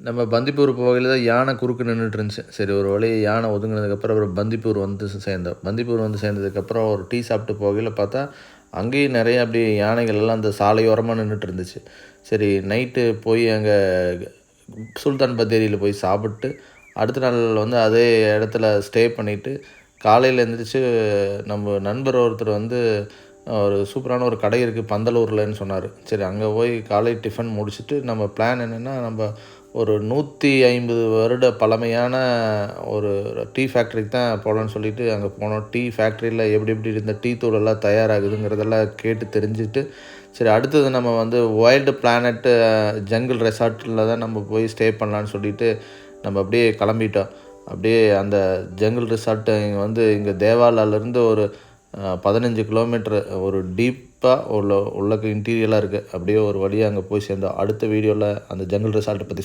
நம்ம பந்திப்பூர் போகையில் தான் யானை குறுக்க நின்றுட்டு இருந்துச்சு. சரி ஒரு வழி யானை ஒதுங்கினதுக்கப்புறம் அப்புறம் பந்திப்பூர் வந்து சேர்ந்தோம். பந்திப்பூர் வந்து சேர்ந்ததுக்கப்புறம் ஒரு டீ சாப்பிட்டு போகையில் பார்த்தா அங்கேயும் நிறைய அப்படி யானைகள் எல்லாம் அந்த சாலையோரமாக நின்றுட்டு இருந்துச்சு. சரி நைட்டு போய் அங்கே சுல்தான் பத்தேரியில் போய் சாப்பிட்டு அடுத்த நாள் வந்து அதே இடத்துல ஸ்டே பண்ணிவிட்டு காலையில் எழுந்திரிச்சு நம்ம நண்பர் ஒருத்தர் வந்து ஒரு சூப்பரான ஒரு கடை இருக்குது பந்தலூர்லன்னு சொன்னார். சரி அங்கே போய் காலை டிஃபன் முடிச்சுட்டு நம்ம பிளான் என்னென்னா நம்ம ஒரு 150 வருட பழமையான ஒரு டீ ஃபேக்ட்ரிக்கு தான் போகலான்னு சொல்லிட்டு அங்கே போனோம். டீ ஃபேக்ட்ரியில் எப்படி எப்படி இந்த டீ தூளெல்லாம் தயாராகுதுங்கிறதெல்லாம் கேட்டு தெரிஞ்சுட்டு சரி அடுத்தது நம்ம வந்து வைல்டு பிளானட்டு ஜங்கிள் ரெசார்ட்டில் தான் நம்ம போய் ஸ்டே பண்ணலான்னு சொல்லிட்டு நம்ம அப்படியே கிளம்பிட்டோம். அப்படியே அந்த ஜங்கிள் ரிசார்ட்டு இங்கே தேவாலாலேருந்து ஒரு 15 கிலோமீட்டர் ஒரு டீப்பாக உள்ளக்கு இன்டீரியலாக இருக்குது. அப்படியே ஒரு வழியாக அங்கே போய் சேர்ந்தோம். அடுத்த வீடியோவில் அந்த ஜங்கிள் ரிசார்ட்டை பற்றி